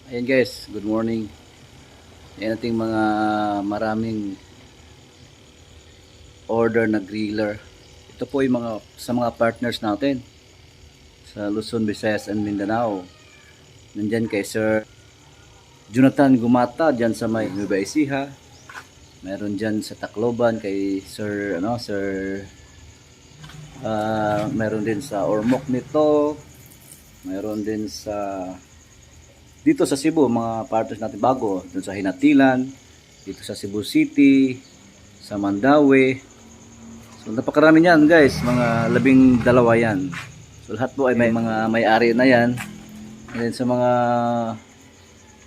Ayan guys, good morning. Ayan ating mga maraming order na griller. Ito po yung mga sa mga partners natin sa Luzon, Visayas and Mindanao. Nandyan kay Sir Jonathan Gumata dyan sa may Nueva Ecija. Meron dyan sa Tacloban kay Sir meron din sa Ormoc nito. Meron din sa dito sa Cebu, mga partners natin bago, dun sa Hinatilan, dito sa Cebu City, sa Mandaue. So napakarami niyan guys, mga 12 yan. So lahat po ay may mga may-ari na yan. And sa mga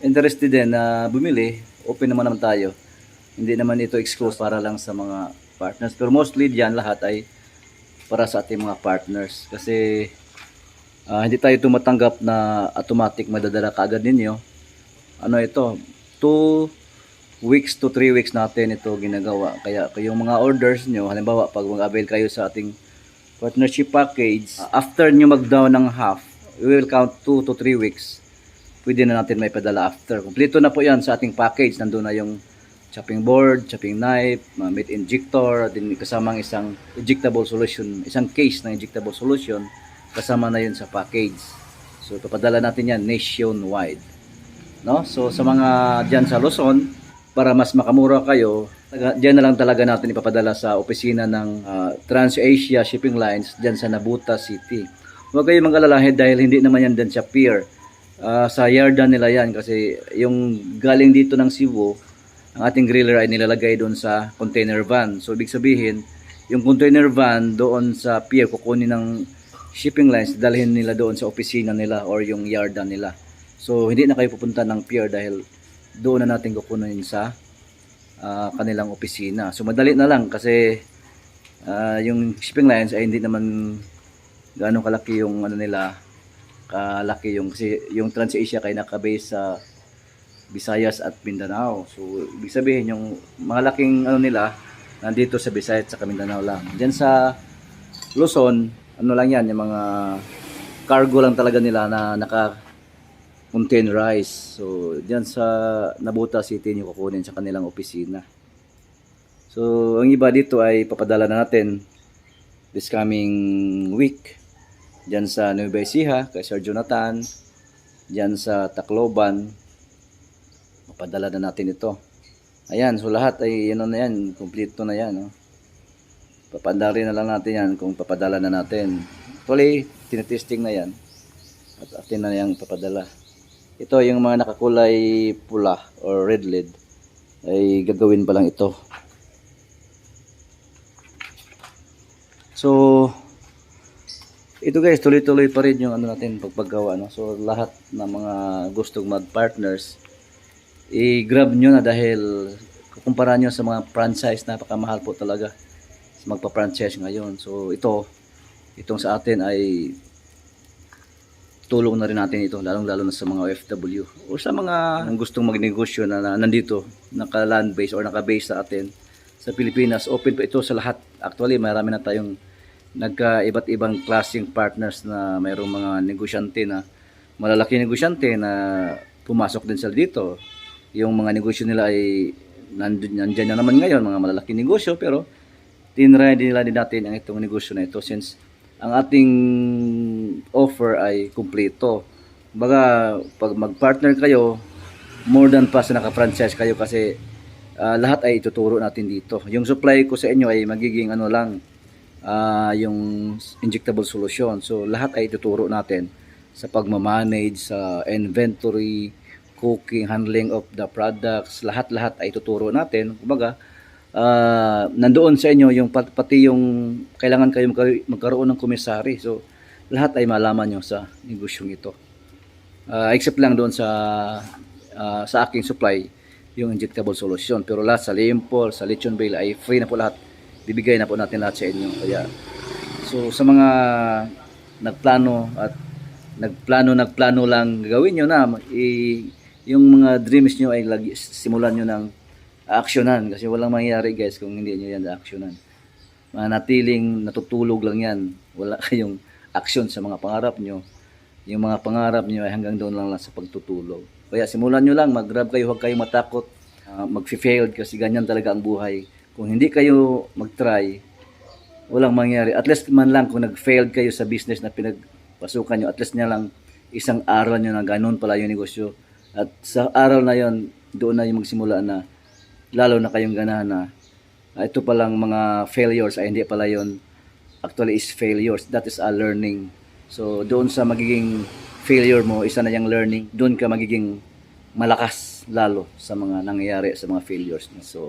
interested din na bumili, open naman tayo. Hindi naman ito exclusive para lang sa mga partners. Pero mostly diyan lahat ay para sa ating mga partners. Kasi hindi tayo tumatanggap na automatic madadala kaagad ninyo. Ano ito? 2 weeks to 3 weeks natin ito ginagawa. Kaya yung mga orders nyo, halimbawa pag mag-avail kayo sa ating partnership package, after nyo mag-down ng half, we will count 2 to 3 weeks. Pwede na natin may padala after. Kompleto na po yan sa ating package. Nandun na yung chopping board, chopping knife, meat injector, din kasamang isang injectable solution, isang case ng injectable solution, kasama na yun sa package. So papadala natin yan nationwide. No? So sa mga dyan sa Luzon, para mas makamura kayo, dyan na lang talaga natin ipapadala sa opisina ng TransAsia Shipping Lines dyan sa Nabuta City. Huwag kayong mag-alala dahil hindi naman yan dyan sa pier. Sa yarda nila yan kasi yung galing dito ng Cebu, ang ating griller ay nilalagay doon sa container van. So ibig sabihin, yung container van doon sa pier kukunin ng shipping lines, dalhin nila doon sa opisina nila or yung yarda nila. So hindi na kayo pupunta ng pier dahil doon na natin kukunin sa kanilang opisina. So madali na lang kasi yung shipping lines ay hindi naman gaano kalaki yung ano nila, kalaki yung kasi yung TransAsia kay nakabase sa Visayas at Mindanao. So ibig sabihin yung mga laking ano nila nandito sa Visayas at Mindanao lang. Diyan sa Luzon, ano lang yan, yung mga cargo lang talaga nila na naka-containerize. So diyan sa Nabuta City nyo kukunin sa kanilang opisina. So ang iba dito ay papadala na natin this coming week. Diyan sa Nueva Ecija kay Sir Jonathan, diyan sa Tacloban, papadala na natin ito. Ayan, so lahat ay ano na yan, kompleto na yan. No? Papadala na lang natin yan kung papadala na natin. Actually, tinetesting na yan. At atin na yung papadala. Ito yung mga nakakulay pula or red lid ay gagawin pa lang ito. So, ito guys, tuloy-tuloy pa rin yung ano natin pagpagawa. No? So, lahat ng mga gustong mag-partners, i-grab nyo na dahil kukumpara nyo sa mga franchise, napakamahal po talaga magpa-franchise ngayon. So, itong sa atin ay tulong na rin natin ito, lalong-lalo na sa mga OFW o sa mga gustong magnegosyo na nandito, naka-land base or naka-base sa atin sa Pilipinas. Open po ito sa lahat. Actually, marami na tayong nagka-iba't ibang klaseng partners na mayroong mga negosyante na malalaki negosyante na pumasok din sila dito. Yung mga negosyo nila ay nandyan na naman ngayon, mga malalaking negosyo, pero tinry nila din natin ang itong negosyo na ito since ang ating offer ay kumpleto. Baga, pag mag-partner kayo, more than pa sa naka-franchise kayo kasi lahat ay ituturo natin dito. Yung supply ko sa inyo ay magiging ano lang, yung injectable solution. So lahat ay ituturo natin sa pagmamanage, sa inventory, cooking, handling of the products, lahat-lahat ay ituturo natin. Kumbaga, nandoon sa inyo yung pati yung kailangan kayo magkaroon ng komisari. So lahat ay malaman nyo sa negosyong ito. Except lang doon sa aking supply, yung injectable solution. Pero lahat sa Limpol, sa Lechon Bale ay free na po lahat. Bibigay na po natin lahat sa inyo. Kaya, so sa mga nagplano lang gawin nyo na, yung mga dreams nyo ay simulan nyo ng actionan. Kasi walang mangyayari guys kung hindi nyo yan actionan. Manatiling natutulog lang yan. Wala kayong action sa mga pangarap nyo. Yung mga pangarap nyo ay hanggang doon lang sa pagtutulog. Kaya simulan nyo lang, mag-grab kayo, huwag kayong matakot. Mag-failed kasi ganyan talaga ang buhay. Kung hindi kayo mag-try, walang mangyari. At least man lang kung nag-failed kayo sa business na pinagpasukan nyo, at least niya lang isang araw nyo na ganun pala yung negosyo. At sa araw na yon, doon na yung magsimula na lalo na kayong ganahan na ito palang mga failures ay hindi pala yon, actually is failures. That is a learning. So doon sa magiging failure mo, isa na yung learning. Doon ka magiging malakas lalo sa mga nangyayari sa mga failures nyo. So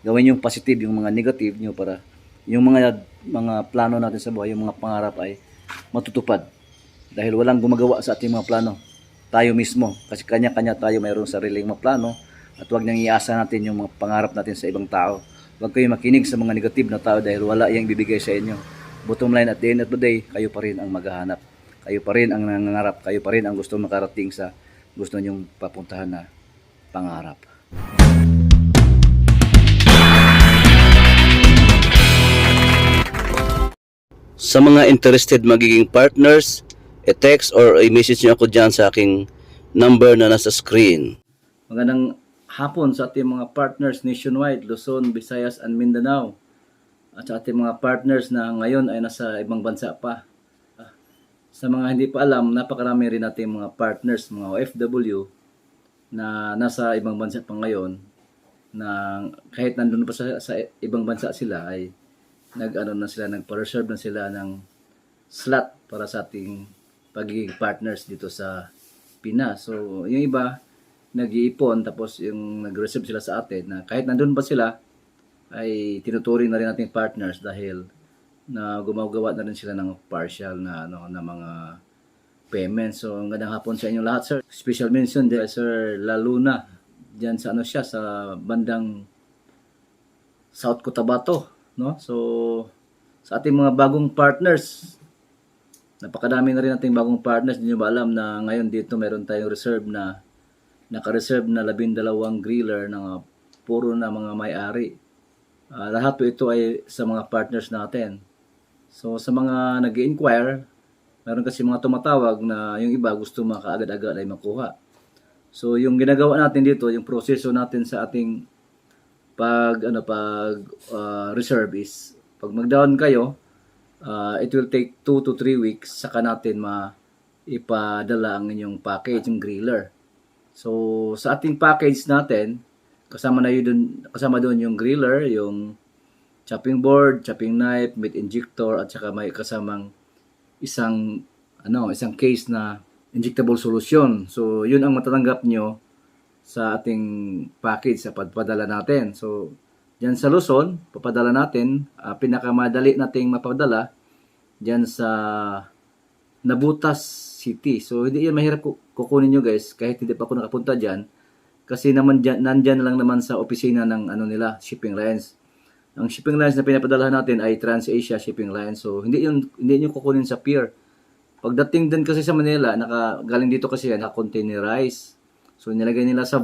gawin yung positive, yung mga negative nyo para yung mga plano natin sa buhay, yung mga pangarap ay matutupad. Dahil walang gumagawa sa ating mga plano. Tayo mismo. Kasi kanya-kanya tayo mayroong sariling mga plano. At huwag nang iasa natin yung mga pangarap natin sa ibang tao. Huwag kayong makinig sa mga negative na tao dahil wala yung bibigay sa inyo. Bottom line, at the end of the day, kayo pa rin ang maghahanap. Kayo pa rin ang nangangarap. Kayo pa rin ang gusto makarating sa gusto nyong papuntahan na pangarap. Sa mga interested magiging partners, i-text or i-message nyo ako dyan sa aking number na nasa screen. Magandang hapon sa ating mga partners nationwide, Luzon, Visayas, and Mindanao. At sa ating mga partners na ngayon ay nasa ibang bansa pa. Sa mga hindi pa alam, napakarami rin nating mga partners, mga OFW, na nasa ibang bansa pa ngayon, na kahit nandun pa sa ibang bansa sila ay nagpa-reserve na sila ng slot para sa ating pagiging partners dito sa Pinas. So, yung iba nag-iipon tapos yung nag-reserve sila sa atin na kahit nandun pa sila ay tinuturing na rin nating partners dahil na gumagawa na rin sila ng partial na mga payments. So, ang gandang hapon sa inyo lahat, sir. Special mention din Sir Laluna diyan sa siya sa bandang South Cotabato, no? So sa ating mga bagong partners, napakadami na rin nating bagong partners. Hindi nyo ba alam na ngayon dito meron tayong naka-reserve na 12 griller na puro na mga may-ari. Lahat po ito ay sa mga partners natin. So sa mga nag-i-inquire, meron kasi mga tumatawag na yung iba gusto makaagad-agad ay makuha. So yung ginagawa natin dito, yung proseso natin sa ating reserve is pag mag-down kayo, it will take 2 to 3 weeks saka natin ipadala ang inyong package, yung griller. So sa ating package natin, kasama doon yung griller, yung chopping board, chopping knife, meat injector, at saka may kasamang isang case na injectable solution. So yun ang matatanggap nyo sa ating package sa pagpadala natin. So diyan sa Luzon, papadala natin, pinakamadali nating mapadala diyan sa Nabutas City. So hindi yan mahirap kukunin nyo guys, kahit hindi pa ako nakapunta diyan, kasi nandyan lang naman sa opisina ng nila, shipping lines. Ang shipping lines na pinapadala natin ay Trans-Asia Shipping Lines. So hindi nyo kukunin sa pier. Pagdating din kasi sa Manila, galing dito kasi yan, naka-containerize. So nilagay nila sa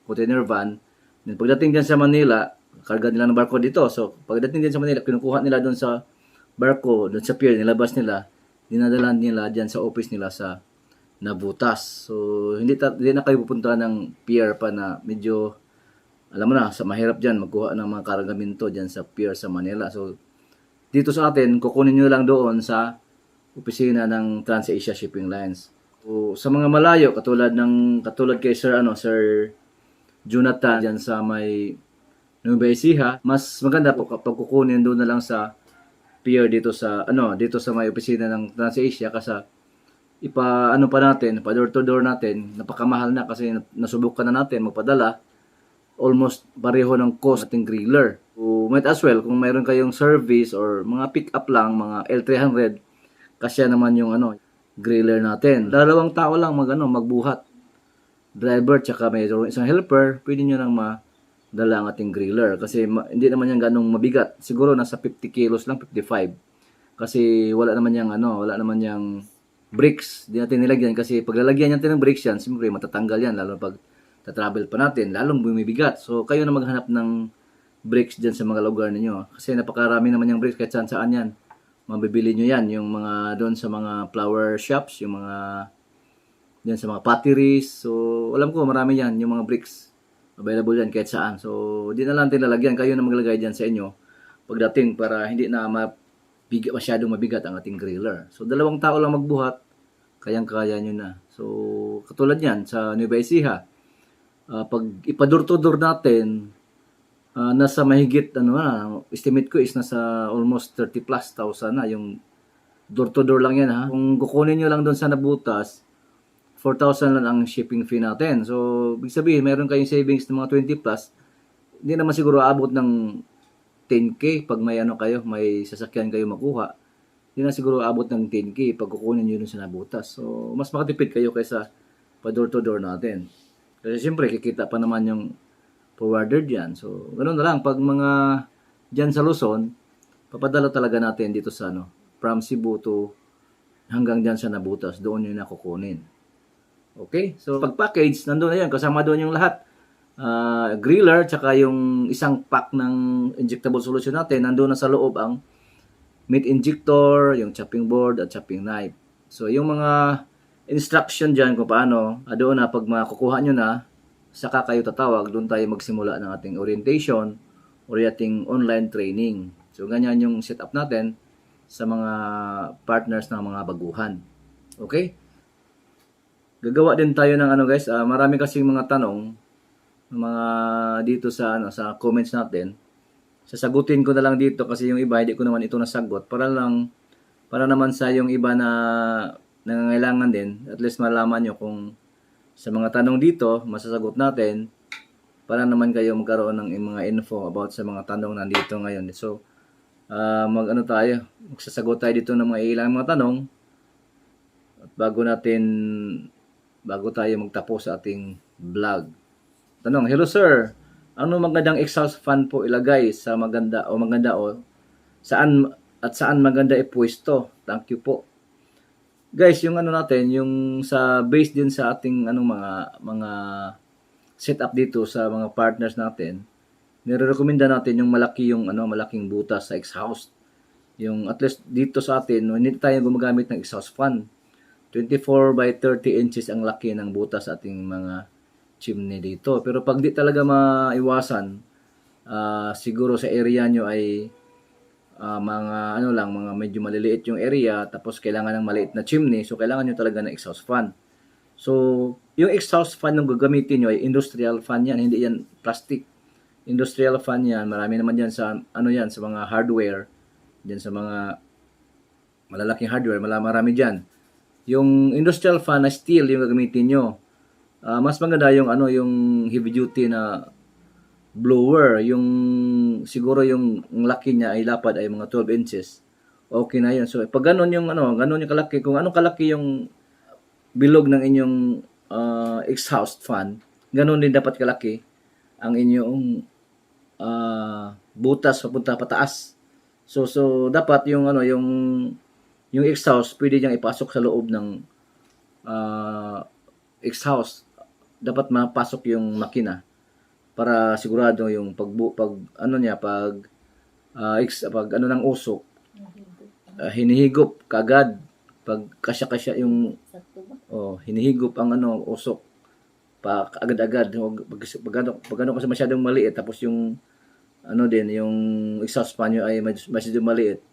container van. Then pagdating din sa Manila, karga nila ng barko dito. So pagdating din sa Manila, kinukuha nila doon sa barko, doon sa pier, nilabas nila, dinadala nila diyan sa office nila sa Nabutas. So hindi na kayo pupunta ng pier pa na medyo, alam mo na, sa mahirap diyan magkuha ng mga kargamento diyan sa pier sa Manila. So dito sa atin, kukunin niyo lang doon sa opisina ng Trans-Asia Shipping Lines. So, sa mga malayo, katulad kay Sir Jonathan diyan sa may Nueva Ecija, mas maganda po kapag kukunin doon na lang sa pier dito sa may opisina ng Trans-Asia kasi pa door to door natin, napakamahal na kasi nasubukan na natin magpadala, almost pareho ng cost ng griller. So, might as well kung mayroon kayong service or mga pick up lang, mga L300, kasi naman yung griller natin. 2 tao lang magbuhat. Driver tsaka mayroong isang helper, pwede nyo nang madala ang ating griller. Kasi hindi naman yan ganong mabigat. Siguro nasa 50 kilos lang, 55. Kasi wala naman yung bricks. Di natin nilagyan kasi pag lalagyan natin ng bricks yan, siyempre matatanggal yan. Lalo pag tatravel pa natin, lalong bumibigat. So kayo na maghanap ng bricks dyan sa mga lugar ninyo. Kasi napakarami naman yung bricks kahit saan yan. Mabibili nyo yan, yung mga doon sa mga flower shops, yung mga Diyan sa mga potteries. So, alam ko marami yan, yung mga bricks. Available yan kahit saan. So, di na lang tinalagyan. Kayo na maglagay dyan sa inyo pagdating para hindi na masyadong mabigat ang ating griller. So, 2 tao lang magbuhat, kayang-kaya nyo na. So, katulad yan sa Nueva Ecija. Pag ipador-to-door natin, nasa mahigit, estimate ko is nasa almost 30 plus thousand na yung door-to-door lang yan ha. Kung kukunin nyo lang doon sa nabutas, 4,000 lang ang shipping fee natin. So, ibig sabihin, meron kayong savings ng mga 20 plus, hindi naman siguro aabot ng 10K pag may kayo, may sasakyan kayo makuha. Hindi na siguro abot ng 10K pag kukunin nyo dun sa nabutas. So, mas makatipid kayo kaysa pa door-to-door natin. Kasi siyempre, kikita pa naman yung forwarder dyan. So, ganoon na lang. Pag mga dyan sa Luzon, papadala talaga natin dito sa from Cebu to hanggang dyan sa nabutas. Doon yung nakukunin. Okay? So, pag package, nandun na yan. Kasama doon yung lahat. Griller, tsaka yung isang pack ng injectable solution natin, nandun na sa loob ang meat injector, yung chopping board, at chopping knife. So, yung mga instruction dyan kung paano, doon na pag makukuha nyo na, saka kayo tatawag, doon tayo magsimula ng ating orientation or ating online training. So, ganyan yung setup natin sa mga partners ng mga baguhan. Okay? Gagawa din tayo ng guys, marami kasing mga tanong, mga dito sa sa comments natin. Sasagutin ko na lang dito kasi yung iba hindi ko naman ito nasagot para naman sa yung iba na nangangailangan din, at least malaman nyo kung sa mga tanong dito masasagot natin para naman kayo magkaroon ng mga info about sa mga tanong nandito ngayon. So magsasagot tayo dito ng mga ilang mga tanong at bago tayo magtapos sa ating vlog. Tanong, hello sir, ano magandang exhaust fan po ilagay sa maganda o saan maganda ipwesto? Thank you po. Guys, yung natin, yung sa base din sa ating mga setup dito sa mga partners natin, nire-recommenda natin yung malaking butas sa exhaust. Yung at least dito sa atin, hindi tayo gumagamit ng exhaust fan. 24 by 30 inches ang laki ng butas sa ating mga chimney dito. Pero pag di talaga maiwasan, siguro sa area nyo ay mga medyo maliliit yung area, tapos kailangan ng maliit na chimney, so kailangan nyo talaga ng exhaust fan. So, yung exhaust fan nung gagamitin nyo ay industrial fan yan, hindi yan plastic. Industrial fan yan, marami naman yan sa sa mga hardware, diyan sa mga malalaking hardware, marami diyan. Yung industrial fan na steel yung gagamitin nyo. Mas maganda yung heavy duty na blower, yung siguro yung laki niya ay lapad ay mga 12 inches. Okay na yun. So pag ganun yung kalaki, kung anong kalaki yung bilog ng inyong exhaust fan, ganun din dapat kalaki ang inyong butas papunta pataas. So dapat yung yung exhaust pwede niyang ipasok sa loob ng exhaust. Dapat mapasok yung makina para sigurado yung pag ng usok, hinihigop kagad pag kasya yung hinihigop ang usok pa agad-agad. Pag kasi masyadong maliit, tapos yung yung exhaust fan nyo ay masyadong maliit,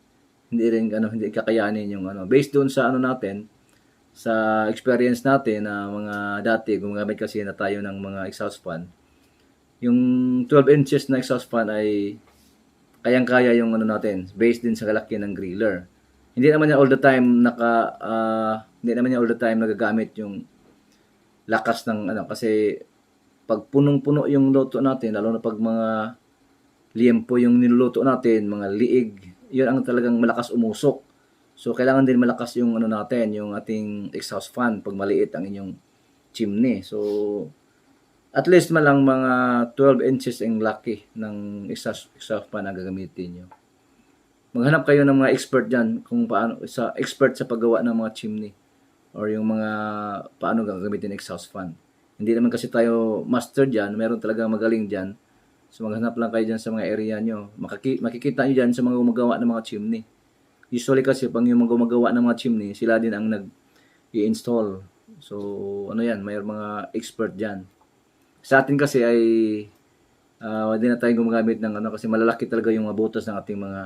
hindi kakayanin yung based doon sa natin, sa experience natin na mga dati gumagamit kasi na tayo ng mga exhaust fan. Yung 12 inches na exhaust fan ay kayang-kaya yung natin, based din sa kalaki ng griller. Hindi naman niya all the time nagagamit yung lakas ng kasi pag punong-puno yung luto natin, lalo na pag mga liempo yung niluluto natin, mga liig, yun ang talagang malakas umusok. So, kailangan din malakas yung natin, yung ating exhaust fan pag maliit ang inyong chimney. So, at least lang mga 12 inches ang laki ng exhaust fan na gagamitin nyo. Maghanap kayo ng mga expert dyan kung expert sa paggawa ng mga chimney or yung mga paano gagamitin exhaust fan. Hindi naman kasi tayo master dyan, meron talaga magaling dyan. So, maghanap lang kayo dyan sa mga area nyo. Makikita nyo dyan sa mga gumagawa ng mga chimney. Usually kasi pag yung gumagawa ng mga chimney, sila din ang nag-i-install. So, ano yan, may mga expert dyan. Sa atin kasi ay hindi na tayo gumagamit ng ano kasi malalaki talaga yung mga butas ng ating mga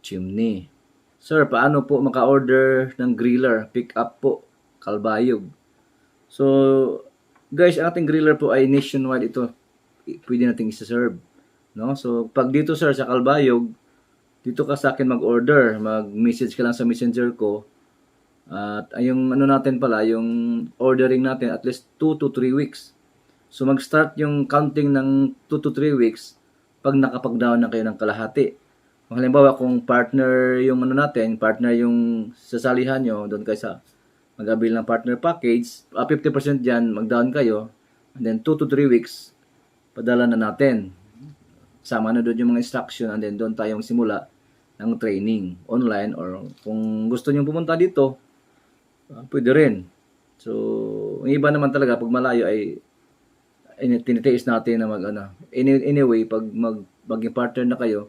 chimney. Sir, paano po maka-order ng griller? Pick up po, Kalbayog. So, guys, ang ating griller po ay nationwide ito. Pwede nating isa-serve. No? So, pag dito sir sa Kalbayog, dito ka sa akin mag-order. Mag-message ka lang sa messenger ko. At yung ano natin pala, yung ordering natin at least 2 to 3 weeks. So, mag-start yung counting ng 2 to 3 weeks pag nakapag-down na kayo ng kalahati. Kung halimbawa, kung partner yung ano natin, partner yung sasalihan nyo, doon kayo sa mag-avail ng partner package, 50% dyan, mag-down kayo, and then 2 to 3 weeks, padala na natin. Sama na doon yung mga instruction, and then doon tayong simula ng training, online, or kung gusto nyo pumunta dito, pwede rin. So, yung iba naman talaga, pag malayo ay tinitiis natin na anyway, pag maging partner na kayo,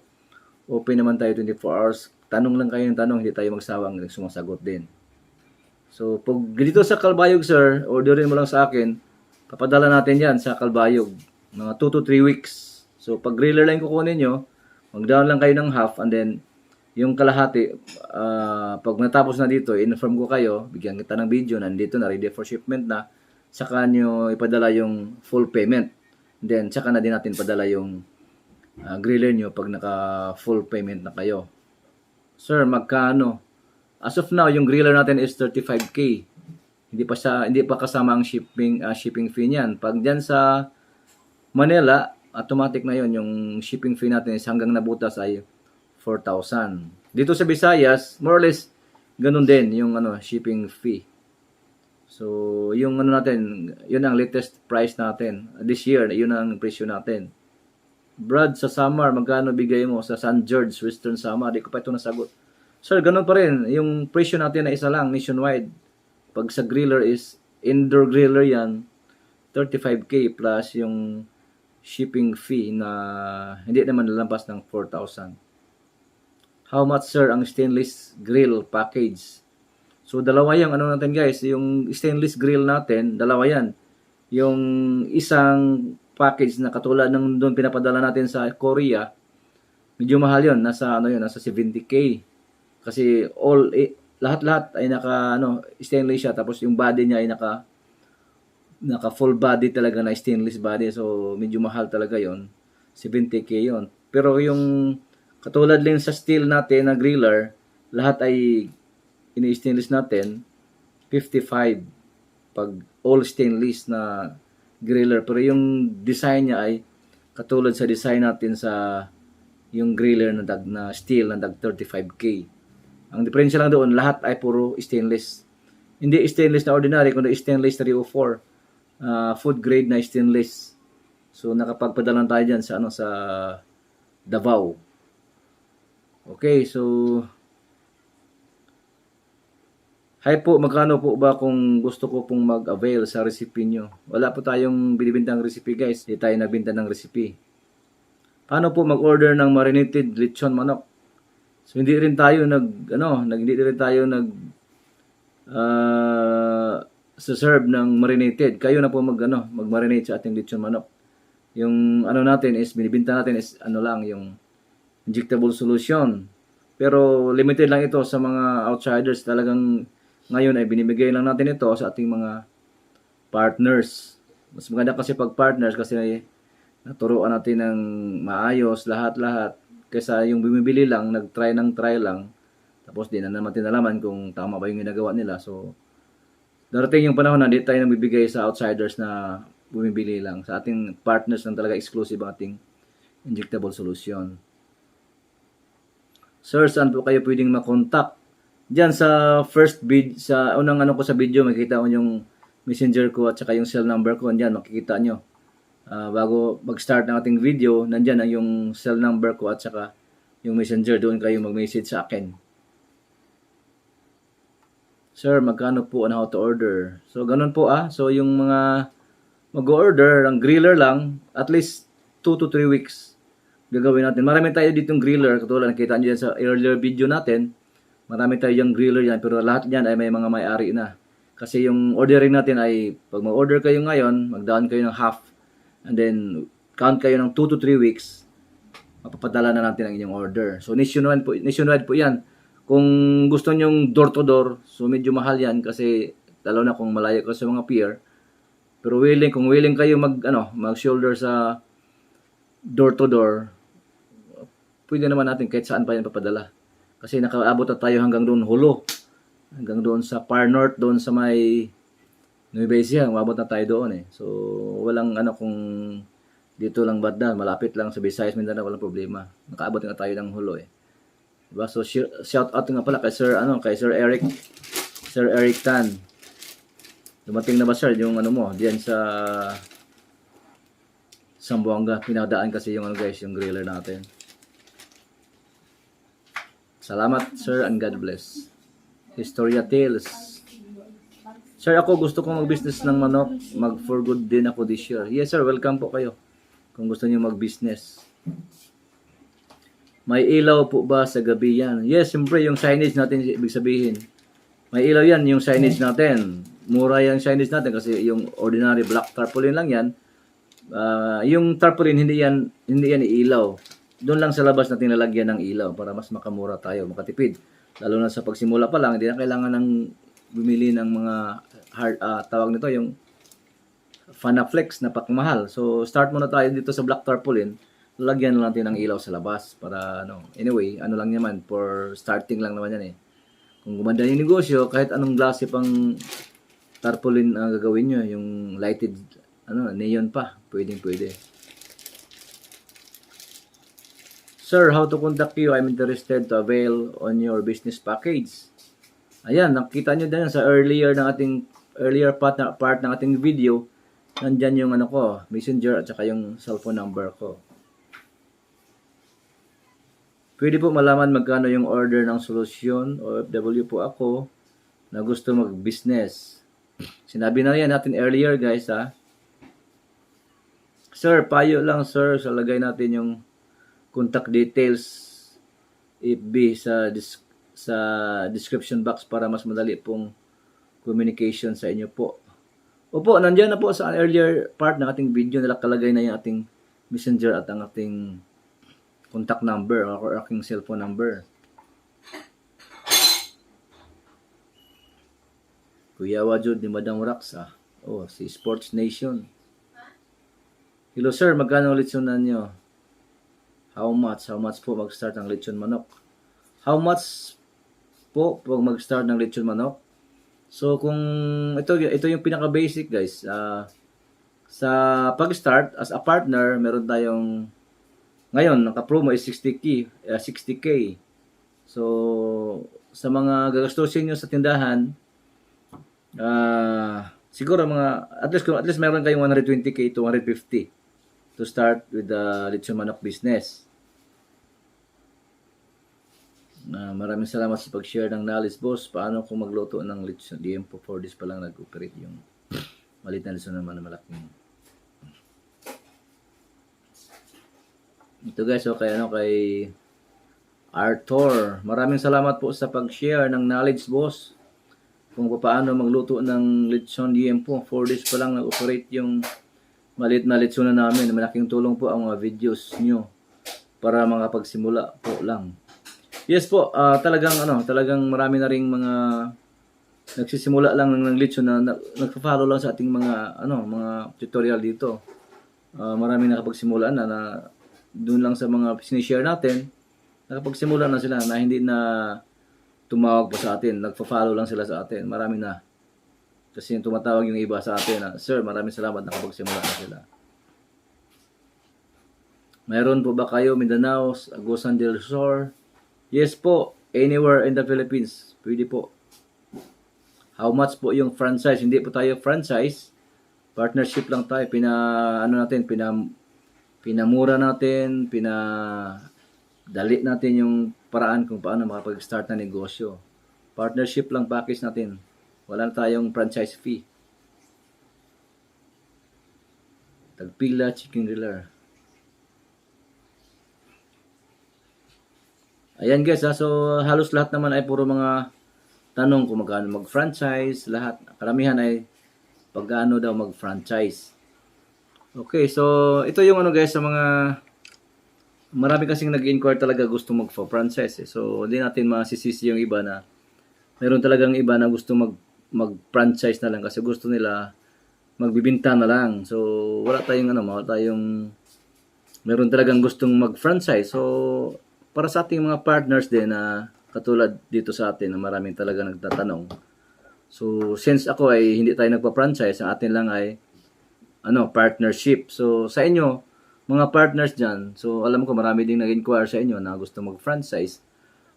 open naman tayo 24 hours. Tanong lang kayo ng tanong, hindi tayo magsawang sumasagot din. So, pag dito sa Kalbayog, sir, orderin mo lang sa akin, papadala natin yan sa Kalbayog. Mga 2 to 3 weeks. So, pag griller lang kukunin nyo, mag-down lang kayo ng half, and then, yung kalahati, pag natapos na dito, inform ko kayo, bigyan kita ng video, nandito na, ready for shipment na, saka nyo ipadala yung full payment. Then, saka na din natin padala yung griller nyo pag naka full payment na kayo. Sir, magkano? As of now, yung griller natin is 35K. Hindi pa kasama ang shipping fee niyan. Pag diyan sa Manila, automatic na yon, yung shipping fee natin is hanggang nabutas ay 4,000. Dito sa Visayas, more or less ganun din yung shipping fee. So, yung natin, yun ang latest price natin. This year, yun ang presyo natin. Brad, sa Samar, magkano bigay mo sa San George, Western Samar? Di ko pa ito nasagot. Sir, ganun pa rin. Yung presyo natin na isa lang, nationwide. Pag sa griller is, indoor griller yan, 35K plus yung shipping fee na hindi naman lalampas ng 4,000. How much, sir, ang stainless grill package? So, dalawa yung natin guys, yung stainless grill natin, dalawa yan. Yung isang package na katulad ng doon pinapadala natin sa Korea, medyo mahal yun, nasa 70K. Kasi lahat-lahat ay stainless siya, tapos yung body niya ay naka full body talaga na stainless body. So, medyo mahal talaga yon, 70K yon. Pero yung katulad din sa steel natin na griller, lahat ay ini-stainless natin, 55 pag all stainless na griller. Pero yung design niya ay katulad sa design natin sa yung griller na steel na 35K. Ang diferensya lang doon, lahat ay puro stainless. Hindi stainless na ordinary, kundi stainless 304. Food grade na stainless. So nakapagpadala tayo dyan sa sa Davao. Okay, so hi po, magkano po ba kung gusto ko pong mag-avail sa recipe nyo? Wala po tayong binibintang recipe guys. Hindi tayo nagbinta ng recipe. Paano po mag-order ng marinated lechon manok? So hindi rin tayo serve ng marinated. Kayo na po mag-marinate sa ating lechon manok. Yung natin is binibenta natin is yung injectable solution. Pero limited lang ito sa mga outsiders. Talagang ngayon ay binibigay lang natin ito sa ating mga partners. Mas maganda kasi pag partners kasi naturuan natin ng maayos lahat-lahat kaysa yung bumibili lang, nag-try lang, tapos di na naman tinalaman kung tama ba yung ginagawa nila. So, darating yung panahon na di tayo nagbibigay sa outsiders na bumibili lang. Sa ating partners lang talaga exclusive ang ating injectable solution. Sir, saan po kayo pwedeng makontak? Diyan sa first sa unang ko sa video, makikita mo yung messenger ko at saka yung cell number ko. Diyan, makikita nyo. Bago mag-start ng ating video, nandyan ang yung cell number ko at saka yung messenger. Doon kayo mag-message sa akin. Sir, magkano po on how to order? So, ganun po So, yung mga mag-order, ang griller lang, at least 2 to 3 weeks gagawin natin. Marami tayo ditong griller, katulad nakita nyo dyan sa earlier video natin. Marami tayo yung griller yan, pero lahat yan ay may mga may-ari na. Kasi yung ordering natin ay, pag mag-order kayo ngayon, mag-down kayo ng half, and then count kayo ng 2 to 3 weeks, mapapadala na natin ang inyong order. So nationwide po yan. Kung gusto nyong door to door, so medyo mahal yan kasi lalo na kung malayo ka sa mga peer. Pero kung willing kayo mag-shoulder sa door to door, pwede naman natin kahit saan pa yan papadala. Kasi nakaabot na tayo hanggang doon Hulo. Hanggang doon sa Far North, doon sa may Nueva Ecija, umabot na tayo doon eh. So walang kung dito lang banda, malapit lang sa Visayas, Mindanao, walang problema. Nakaabot na tayo ng Hulo eh. Diba? So shout out nga pala kay Sir Eric. Sir Eric Tan. Dumating na ba sir yung diyan sa Zamboanga, pinadaan kasi yung yung griller natin. Salamat sir and God bless. Historia Tales. Sir, ako gusto kong mag-business ng manok. Mag-for good din ako this year. Yes sir, welcome po kayo. Kung gusto niyo mag-business. May ilaw po ba sa gabi yan? Yes, siyempre yung signage natin, ibig sabihin. May ilaw yan, yung signage natin. Mura yung signage natin kasi yung ordinary black tarpaulin lang yan. Yung tarpaulin, hindi yan ilaw. Doon lang sa labas natin lalagyan ng ilaw para mas makamura tayo, makatipid. Lalo na sa pagsimula pa lang, hindi na kailangan ng bumili ng mga tawag nito, yung Fanaflex na pakmahal. So, start muna tayo dito sa black tarpaulin. Lalagyan lang natin ng ilaw sa labas para Anyway, lang naman, for starting lang naman yan eh. Kung gumanda yung negosyo, kahit anong klase pang tarpaulin ang gagawin nyo, yung lighted, neon pa, pwede. Sir, how to contact you? I'm interested to avail on your business package. Ayan, nakita nyo din sa earlier part ng ating video, nandyan yung messenger at saka yung cellphone number ko. Pwede po malaman magkano yung order ng solusyon. OFW po ako na gusto mag-business. Sinabi na yan natin earlier guys ha. Sir, payo lang sir, sa lagay natin yung contact details FB sa description box para mas madali pong communication sa inyo po. Opo, nandiyan na po sa earlier part ng ating video, nalakalagay na yung ating messenger at ang ating contact number or aking cellphone number. Kuya Wajud ni Madam Raksa. Si Sports Nation. Hello sir, magkano litsonan nyo? How much po mag-start ng lechon manok? How much po pag mag-start ng lechon manok? So kung ito yung pinaka-basic guys. Sa pag-start as a partner, meron tayong ngayon naka-promo is 60K. So sa mga gagastusin niyo sa tindahan, siguro at least meron kayong 120K to 150 to start with the lechon manok business. Maraming salamat sa pag-share ng knowledge, boss. Paano kung magluto ng lechon? DM po 4 days pa lang nag-operate yung maliit na lechon naman na malaking. Ito guys, kay Arthur. Maraming salamat po sa pag-share ng knowledge, boss. Kung paano magluto ng lechon, DM po 4 days pa lang nag-operate yung maliit na lechon na namin. Malaking tulong po ang mga videos nyo para makapagsimula po lang. Yes po, talagang marami na ring mga nagsisimula lang ng lechon na nagfa-follow lang sa ating mga tutorial dito. Marami nakapagsimula na doon lang sa mga sinishare natin, nakapagsimula na sila na hindi na tumawag pa sa atin, nagfa-follow lang sila sa atin. Marami na. Kasi yung tumatawag yung iba sa atin na, sir, maraming salamat, nakapagsimula na sila. Mayroon po ba kayo Mindanao, Agusan del Sur? Yes po, anywhere in the Philippines. Pwede po. How much po yung franchise? Hindi po tayo franchise. Partnership lang tayo. Pinamura natin, pinadali natin yung paraan kung paano makapag-start na negosyo. Partnership lang package natin. Wala na tayong franchise fee. Tagpila Chicken Griller. Ayan guys, so halos lahat naman ay puro mga tanong kung magkano mag-franchise, lahat. Karamihan ay pagkano daw mag-franchise. Okay, so ito yung ano guys sa mga marami kasing nag-inquire talaga gusto mag-franchise. So hindi natin masisisi yung iba na meron talagang iba na gusto mag-franchise na lang kasi gusto nila magbibinta na lang. So wala tayong meron talagang gustong mag-franchise. So para sa ating mga partners din na katulad dito sa atin na maraming talaga nagtatanong. So since ako ay hindi tayo nagpa-franchise, ang atin lang ay partnership. So sa inyo, mga partners diyan, so alam ko marami ding nag-inquire sa inyo na gusto mag-franchise.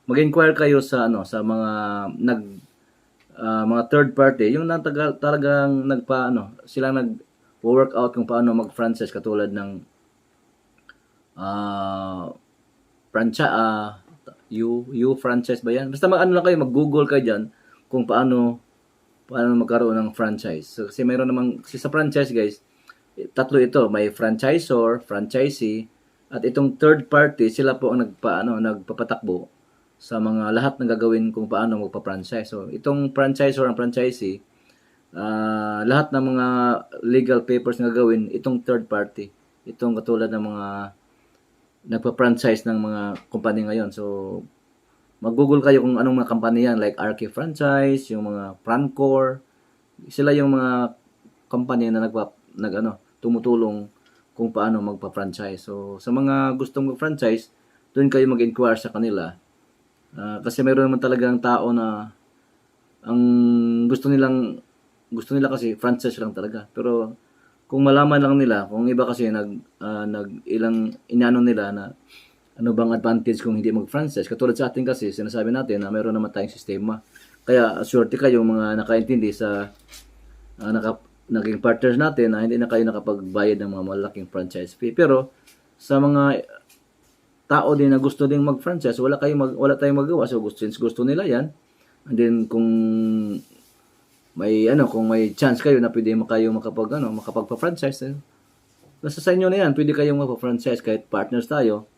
Mag-inquire kayo sa sa mga mga third party, yung talagang sila nag-work out kung paano mag-franchise katulad ng you franchise ba yan? Basta lang kayo, mag-google kayo diyan kung paano magkaroon ng franchise. So, kasi mayroon namang sa franchise guys, tatlo ito, may franchisor, franchisee, at itong third party, sila po ang nagpapatakbo sa mga lahat ng gagawin kung paano magpa-franchise. So, itong franchisor ang franchisee, lahat ng mga legal papers na gagawin, itong third party. Itong katulad ng mga nagpa-franchise ng mga company ngayon. So, mag-google kayo kung anong mga company yan, like RK Franchise, yung mga Francor, sila yung mga company na tumutulong kung paano magpa-franchise. So, sa mga gustong mag-franchise, doon kayo mag-inquire sa kanila. Kasi mayroon naman talagang tao na ang gusto nila kasi franchise lang talaga. Pero kung malaman lang nila, kung iba kasi inano nila na ano bang advantage kung hindi mag-franchise. Katulad sa atin kasi, sinasabi natin na mayroon naman tayong sistema. Kaya, swerte kayo mga nakaintindi sa naging partners natin na hindi na kayo nakapagbayad ng mga malaking franchise fee. Pero, sa mga tao din na gusto ding mag-franchise, wala tayong magawa. So, since gusto nila yan, and then kung may chance kayo na pwede kayo makapagpa-franchise, nasa sa inyo na yan, pwede kayong magpa-franchise kahit partners tayo.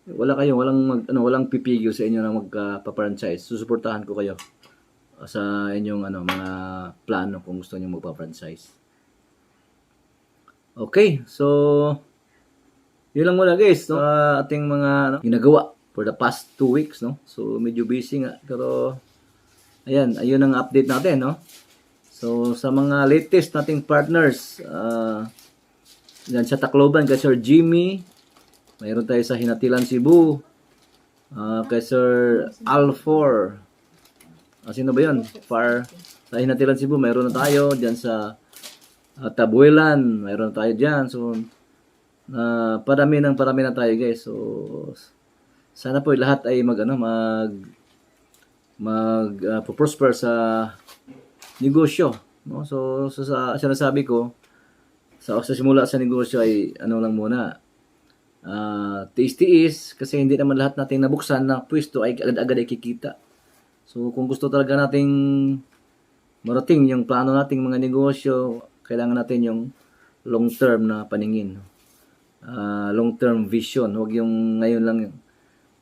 Walang pipigil sa inyo na magpa-franchise. Susuportahan ko kayo sa inyong mga plano kung gusto niyo magpa-franchise. Okay, so yun lang muna guys, no? Ating mga ginagawa for the past 2 weeks, no? So medyo busy nga, pero ayun ang update natin, no? So sa mga latest nating partners, yan sa Tacloban kay Sir Jimmy, mayroon tayo sa Hinatilan, Cebu, kay Sir Alfor. Sino ba yun? Sa Hinatilan, Cebu, mayroon na tayo. Diyan sa Tabuelan, mayroon na tayo diyan. So, parami na tayo guys. So, sana po lahat ay prosper sa negosyo. No? So sa sinasabi ko, sa simula sa negosyo ay lang muna, tiis-tiis kasi hindi naman lahat nating nabuksan na pwesto ay agad-agad ay kikita. So kung gusto talaga nating marating yung plano nating mga negosyo, kailangan natin yung long term na paningin. Long term vision, huwag yung ngayon lang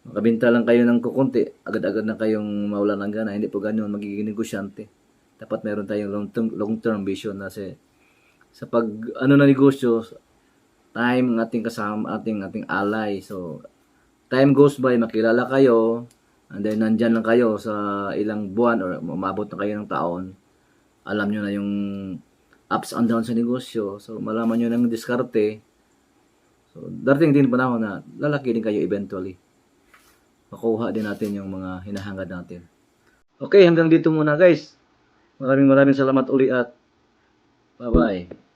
makabenta lang kayo ng kukunti, agad-agad na kayong mawalan ng gana. Hindi po ganyan magiging negosyante. Dapat meron tayong long term vision na sa pag na negosyo, time ang ating kasama, ating ally. So, time goes by, makilala kayo, and then nandyan lang kayo sa ilang buwan or umabot na kayo ng taon. Alam nyo na yung ups and downs sa negosyo. So, malaman nyo ng diskarte. So, darating din panahon na lalaki din kayo eventually. Makuha din natin yung mga hinahangad natin. Okay, hanggang dito muna guys. Maraming salamat uli at bye-bye.